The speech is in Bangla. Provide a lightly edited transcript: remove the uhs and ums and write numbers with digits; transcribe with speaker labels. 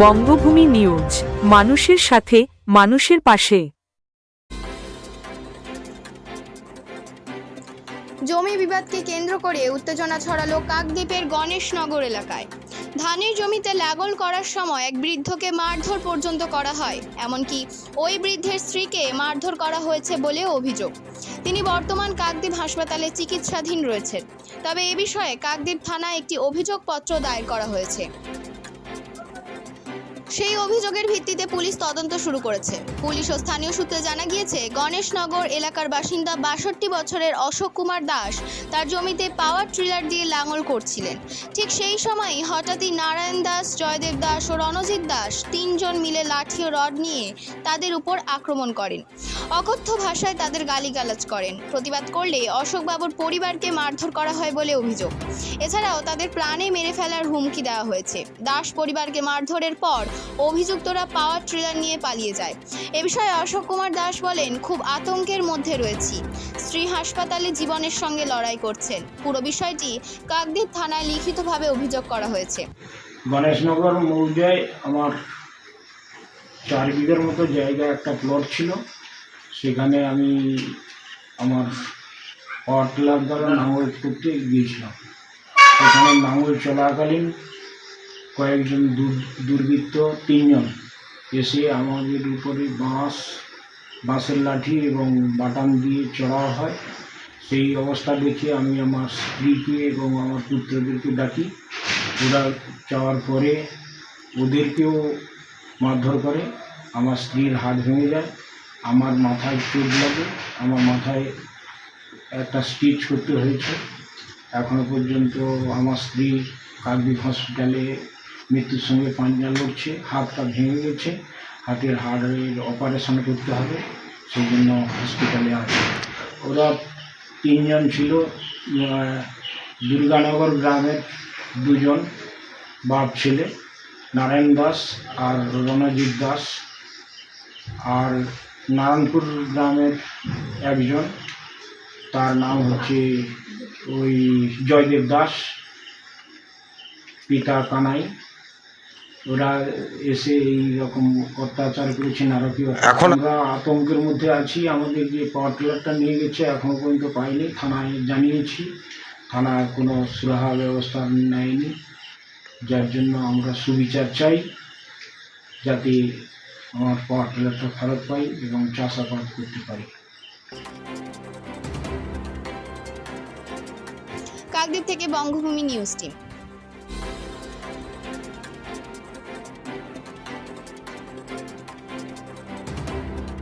Speaker 1: বঙ্গভূমি নিউজ, মানুষের সাথে, মানুষের পাশে।
Speaker 2: জমি বিবাদকে কেন্দ্র করে উত্তেজনা ছড়ালো কাকদ্বীপের গণেশনগর এলাকায়। ধানের জমিতে লাঙল করার সময় এক বৃদ্ধকে মারধর পর্যন্ত করা হয়, এমনকি ওই বৃদ্ধের স্ত্রীকে মারধর করা হয়েছে বলেও অভিযোগ। তিনি বর্তমান কাকদ্বীপ হাসপাতালে চিকিৎসাধীন রয়েছেন। তবে এ বিষয়ে কাকদ্বীপ থানায় একটি অভিযোগপত্র দায়ের করা হয়েছে। সেই অভিযোগের ভিত্তিতে পুলিশ তদন্ত শুরু করেছে। পুলিশ ও স্থানীয় সূত্রে জানা গিয়েছে, গণেশনগর এলাকার বাসিন্দা ৬২ বছরের অশোক কুমার দাস তার জমিতে পাওয়ার ট্রিলার দিয়ে লাঙল করছিলেন। ঠিক সেই সময়ই হঠাৎই নারায়ণ দাস, জয়দেব দাস ও রণজিৎ দাস তিনজন মিলে লাঠি ও রড নিয়ে তাদের উপর আক্রমণ করেন। অকথ্য ভাষায় তাদের গালিগালাজ করেন। প্রতিবাদ করলে অশোকবাবুর পরিবারকে মারধর করা হয় বলে অভিযোগ। এছাড়াও তাদের প্রাণে মেরে ফেলার হুমকি দেওয়া হয়েছে। দাস পরিবারকে মারধরের পর অভিযুক্তরা পাওয়ার ট্রিলার নিয়ে পালিয়ে যায়। এ বিষয়ে অশোক কুমার দাস বলেন, খুব আতঙ্কের মধ্যে রয়েছি। স্ত্রী হাসপাতালে জীবনের সঙ্গে লড়াই করছেন। পুরো বিষয়টি কাকদ্বীপ থানায় লিখিতভাবে অভিযোগ করা হয়েছে।
Speaker 3: গণেশনগর মৌজায় আমার 4 বিঘার মতো জায়গা একটা প্লট ছিল। সেখানে আমি আমার পাওয়ার টিলার দ্বারা লাঙল করতে গিয়েছিলাম। সেখানে লাঙল চলাকালীন কয়েকজন দুর্বৃত্ত 3 জন এসে আমাদের উপরে বাঁশের লাঠি এবং বাটাম দিয়ে চড়া হয়। সেই অবস্থা দেখে আমি আমার স্ত্রীকে এবং আমার পুত্রদেরকে ডাকি। ওরা যাওয়ার পরে ওদেরকেও মারধর করে। আমার স্ত্রীর হাত ভেঙে যায়, আমার মাথায় চোট লাগে, আমার মাথায় একটা স্টিচ করতে হয়েছে। এখনো পর্যন্ত আমার স্ত্রী কাকদ্বীপ হসপিটালে মৃত্যুর সঙ্গে পাঞ্জা লড়ছে। হাতটা ভেঙে গেছে, হাতের হাড়ের অপারেশন করতে হবে, সেই জন্য হসপিটালে আছে। ওরা 3 জন ছিল। দুর্গানগর গ্রামের 2 জন বাপ ছেলে, নারায়ণ দাস আর রণজিৎ দাস, আর নারায়ণপুর গ্রামের একজন, তার নাম হচ্ছে ওই জয়দেব দাস, পিতা কানাই। ওরা এসে এই রকম অত্যাচার করেছেন। আরও কি এখন আমরা আতঙ্কের মধ্যে আছি। আমাদের যে পাওয়ার টিলারটা নিয়ে গেছে এখনও পর্যন্ত পাইনি। থানায় জানিয়েছি, থানা কোনো সুরাহা ব্যবস্থা নেয়নি। যার জন্য আমরা সুবিচার চাই, যাতে আমার পাওয়ার টিলারটা ফেরত পাই এবং চাষাবাদ করতে পারি।
Speaker 2: কাকদ্বীপ থেকে বঙ্গভূমি নিউজ টিম।